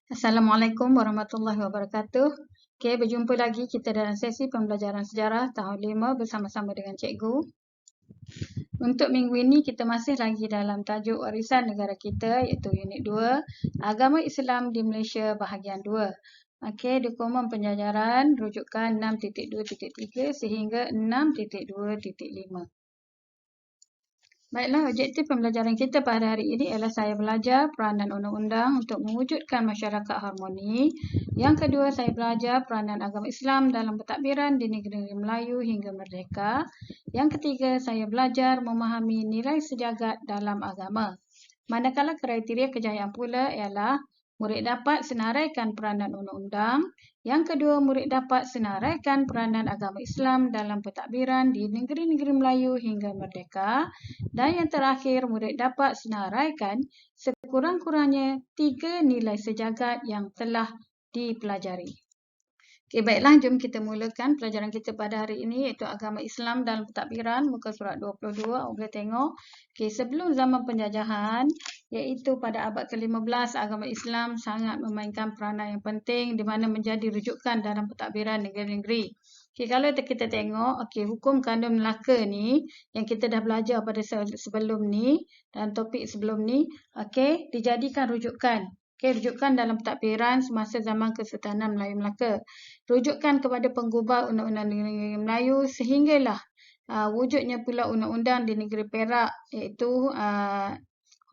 Assalamualaikum warahmatullahi wabarakatuh. Okey, berjumpa lagi kita dalam sesi pembelajaran sejarah tahun 5 bersama-sama dengan cikgu. Untuk minggu ini kita masih lagi dalam tajuk warisan negara kita iaitu unit 2, Agama Islam di Malaysia bahagian 2. Okey, dokumen penjajaran rujukan 6.2.3 sehingga 6.2.5. Baiklah, objektif pembelajaran kita pada hari ini ialah saya belajar peranan undang-undang untuk mewujudkan masyarakat harmoni. Yang kedua, saya belajar peranan agama Islam dalam pentadbiran di negeri Melayu hingga merdeka. Yang ketiga, saya belajar memahami nilai sejagat dalam agama. Manakala kriteria kejayaan pula ialah murid dapat senaraikan peranan undang-undang. Yang kedua, murid dapat senaraikan peranan agama Islam dalam pentadbiran di negeri-negeri Melayu hingga merdeka. Dan yang terakhir, murid dapat senaraikan sekurang-kurangnya 3 nilai sejagat yang telah dipelajari. Okey, baiklah, jom kita mulakan pelajaran kita pada hari ini iaitu agama Islam dalam pentadbiran muka surat 22. Awak boleh tengok. Okey, sebelum zaman penjajahan iaitu pada abad ke-15, agama Islam sangat memainkan peranan yang penting di mana menjadi rujukan dalam pentadbiran negeri-negeri. Okey, kalau kita tengok, okey, hukum kandun Melaka ni yang kita dah belajar pada sebelum ni dan topik sebelum ni, okey, dijadikan rujukan. Okey, rujukan dalam pentadbiran semasa zaman Kesultanan Melayu Melaka. Rujukan kepada penggubal undang-undang di negeri Melayu sehinggalah wujudnya pula undang-undang di negeri Perak iaitu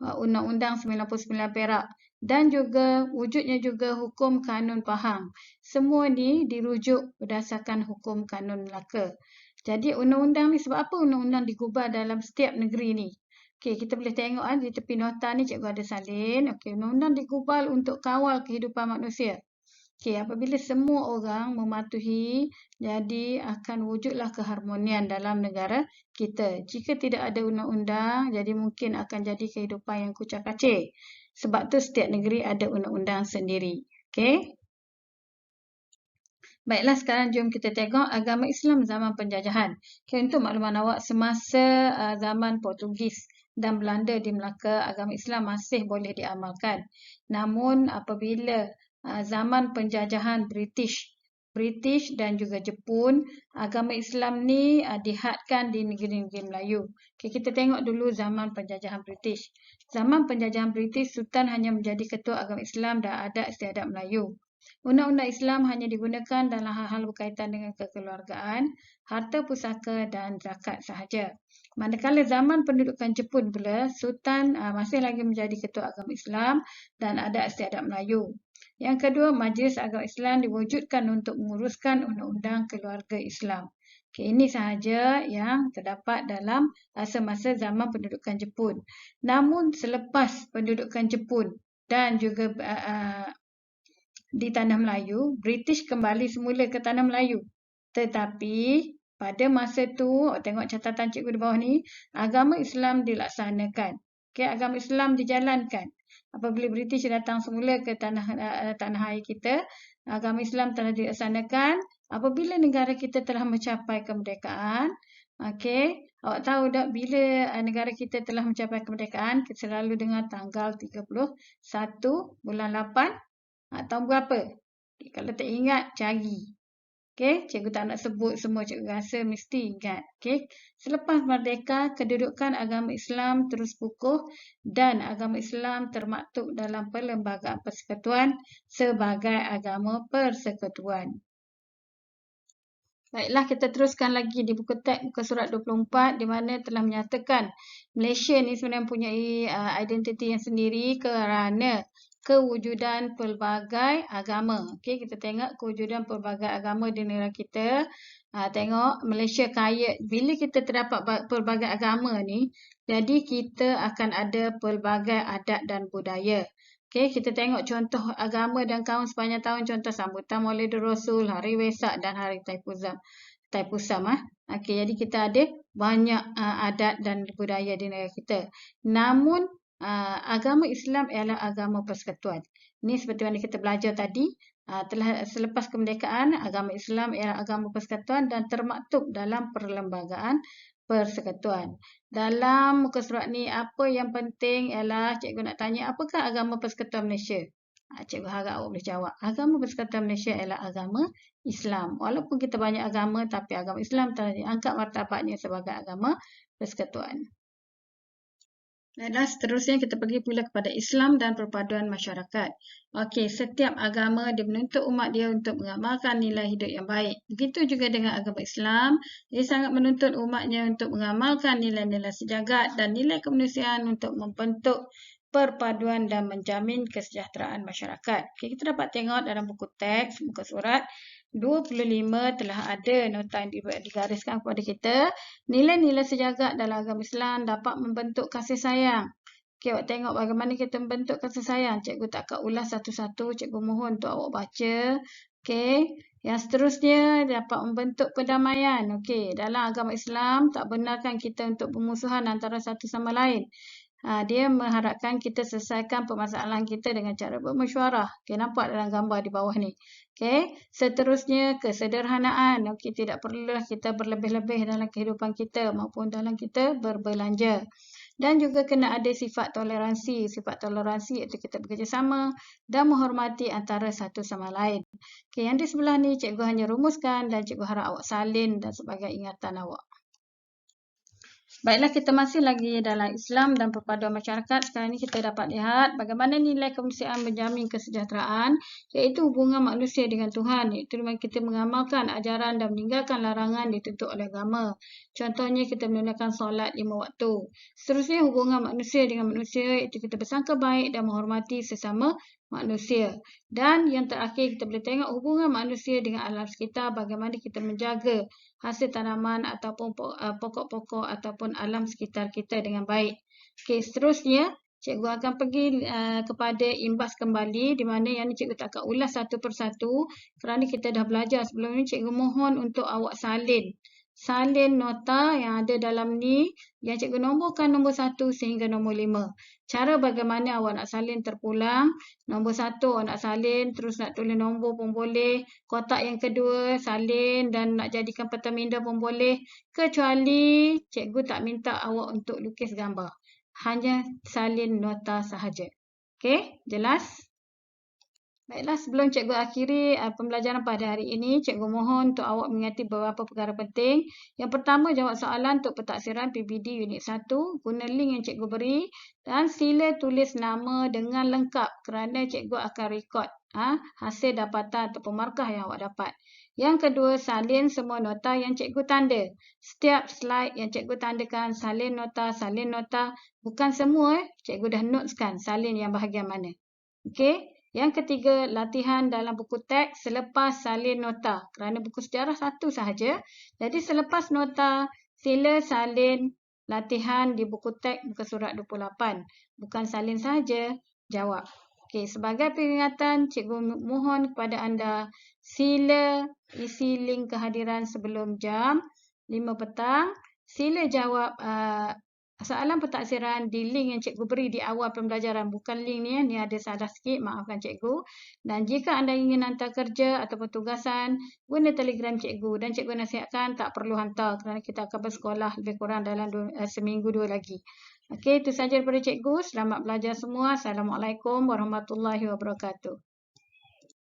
Undang-Undang 99 Perak dan juga wujudnya juga hukum kanun Pahang. Semua ni dirujuk berdasarkan hukum kanun Melaka. Jadi undang-undang ni sebab apa undang-undang digubal dalam setiap negeri ni? Okey, kita boleh tengok di tepi nota ni cikgu ada salin. Okey, undang-undang digubal untuk kawal kehidupan manusia. Okey, apabila semua orang mematuhi, jadi akan wujudlah keharmonian dalam negara kita. Jika tidak ada undang-undang, jadi mungkin akan jadi kehidupan yang kucak-kacir. Sebab tu setiap negeri ada undang-undang sendiri. Okey. Baiklah, sekarang jom kita tengok agama Islam zaman penjajahan. Okay, untuk makluman awak, semasa zaman Portugis dan Belanda di Melaka, agama Islam masih boleh diamalkan. Namun apabila zaman penjajahan British dan juga Jepun, agama Islam ni dihadkan di negeri-negeri Melayu. Okay, kita tengok dulu zaman penjajahan British. Zaman penjajahan British, Sultan hanya menjadi ketua agama Islam dan adat istiadat Melayu. Undang-undang Islam hanya digunakan dalam hal-hal berkaitan dengan kekeluargaan, harta pusaka dan zakat sahaja. Manakala zaman pendudukan Jepun pula, Sultan masih lagi menjadi ketua agama Islam dan adat istiadat Melayu. Yang kedua, Majlis Agama Islam diwujudkan untuk menguruskan undang-undang keluarga Islam. Okay, ini sahaja yang terdapat dalam semasa zaman pendudukan Jepun. Namun selepas pendudukan Jepun dan juga di Tanah Melayu, British kembali semula ke Tanah Melayu. Tetapi pada masa tu, tengok catatan cikgu di bawah ni, agama Islam dilaksanakan. Okay, agama Islam dijalankan. Apabila British datang semula ke tanah air kita, agama Islam telah dilaksanakan. Apabila negara kita telah mencapai kemerdekaan, okay, awak tahu tak bila negara kita telah mencapai kemerdekaan, kita selalu dengar tanggal 31 bulan 8 tahun berapa? Okay, kalau tak ingat, cari. Okay, cikgu tak nak sebut semua, cikgu rasa mesti ingat. Okay, selepas merdeka, kedudukan agama Islam terus kukuh dan agama Islam termaktub dalam Perlembagaan Persekutuan sebagai agama persekutuan. Baiklah, kita teruskan lagi di buku teks muka surat 24 di mana telah menyatakan Malaysia ni sebenarnya mempunyai identiti yang sendiri kerana kewujudan pelbagai agama. Okey, kita tengok kewujudan pelbagai agama di negara kita. Tengok Malaysia kaya. Bila kita terdapat pelbagai agama ni, jadi kita akan ada pelbagai adat dan budaya. Okey, kita tengok contoh agama dan kaum sepanjang tahun, contoh sambutan Maulidul Rasul, Hari Wesak dan Hari Taipusam. Okey, jadi kita ada banyak adat dan budaya di negara kita. Namun agama Islam ialah agama persekutuan. Ini seperti mana kita belajar tadi, telah selepas kemerdekaan, agama Islam ialah agama persekutuan dan termaktub dalam Perlembagaan Persekutuan. Dalam muka surat ni, apa yang penting ialah cikgu nak tanya, apakah agama persekutuan Malaysia? Cikgu harap awak boleh jawab. Agama Persekutuan Malaysia ialah agama Islam. Walaupun kita banyak agama, tapi agama Islam telah diangkat martabatnya sebagai agama persekutuan. Dan seterusnya kita pergi pula kepada Islam dan perpaduan masyarakat. Okey, setiap agama dia menuntut umat dia untuk mengamalkan nilai hidup yang baik. Begitu juga dengan agama Islam, dia sangat menuntut umatnya untuk mengamalkan nilai-nilai sejagat dan nilai kemanusiaan untuk membentuk perpaduan dan menjamin kesejahteraan masyarakat. Okay, kita dapat tengok dalam buku teks, muka surat 25 telah ada nota yang digariskan kepada kita. Nilai-nilai sejagat dalam agama Islam dapat membentuk kasih sayang. Okay, awak tengok bagaimana kita membentuk kasih sayang. Cikgu tak akan ulas satu-satu. Cikgu mohon untuk awak baca. Okay. Yang seterusnya dapat membentuk perdamaian. Okay. Dalam agama Islam tak benarkan kita untuk bermusuhan antara satu sama lain. Dia mengharapkan kita selesaikan permasalahan kita dengan cara bermesyuarah. Okay, nampak dalam gambar di bawah ni. Okay. Seterusnya, kesederhanaan. Okay, tidak perlulah kita berlebih-lebih dalam kehidupan kita maupun dalam kita berbelanja. Dan juga kena ada sifat toleransi. Sifat toleransi iaitu kita bekerjasama dan menghormati antara satu sama lain. Okay, yang di sebelah ni cikgu hanya rumuskan dan cikgu harap awak salin dan sebagai ingatan awak. Baiklah, kita masih lagi dalam Islam dan perpaduan masyarakat. Sekarang ini kita dapat lihat bagaimana nilai kemanusiaan menjamin kesejahteraan, iaitu hubungan manusia dengan Tuhan, iaitu dengan kita mengamalkan ajaran dan meninggalkan larangan dituntut oleh agama. Contohnya, kita menunaikan solat 5 waktu. Seterusnya, hubungan manusia dengan manusia, iaitu kita bersangka baik dan menghormati sesama manusia. Dan yang terakhir, kita boleh tengok hubungan manusia dengan alam sekitar, bagaimana kita menjaga hasil tanaman ataupun pokok-pokok ataupun alam sekitar kita dengan baik. Okey, seterusnya cikgu akan pergi kepada imbas kembali, di mana yang ni cikgu tak akan ulas satu persatu kerana kita dah belajar sebelum ni. Cikgu mohon untuk awak salin nota yang ada dalam ni, yang cikgu nomborkan nombor 1 sehingga nombor 5. Cara bagaimana awak nak salin terpulang. Nombor 1 awak nak salin, terus nak tulis nombor pun boleh. Kotak yang kedua salin dan nak jadikan peta minda pun boleh. Kecuali cikgu tak minta awak untuk lukis gambar. Hanya salin nota sahaja. Okey, jelas? Baiklah, sebelum cikgu akhiri pembelajaran pada hari ini, cikgu mohon untuk awak mengingati beberapa perkara penting. Yang pertama, jawab soalan untuk pentaksiran PBD Unit 1. Guna link yang cikgu beri dan sila tulis nama dengan lengkap kerana cikgu akan rekod hasil dapatan atau markah yang awak dapat. Yang kedua, salin semua nota yang cikgu tanda. Setiap slide yang cikgu tandakan, salin nota. Bukan semua, cikgu dah noteskan salin yang bahagian mana. Okey. Yang ketiga, latihan dalam buku teks selepas salin nota. Kerana buku sejarah satu sahaja. Jadi selepas nota, sila salin latihan di buku teks muka surat 28. Bukan salin sahaja, jawab. Okey, sebagai peringatan, cikgu mohon kepada anda sila isi link kehadiran sebelum jam 5 petang. Sila jawab soalan pentaksiran di link yang cikgu beri di awal pembelajaran. Bukan link ni, ni ada salah sikit, maafkan cikgu. Dan jika anda ingin hantar kerja ataupun tugasan, guna telegram cikgu. Dan cikgu nasihatkan tak perlu hantar kerana kita akan bersekolah lebih kurang dalam seminggu 2 lagi. Okey, itu sahaja daripada cikgu. Selamat belajar semua. Assalamualaikum warahmatullahi wabarakatuh.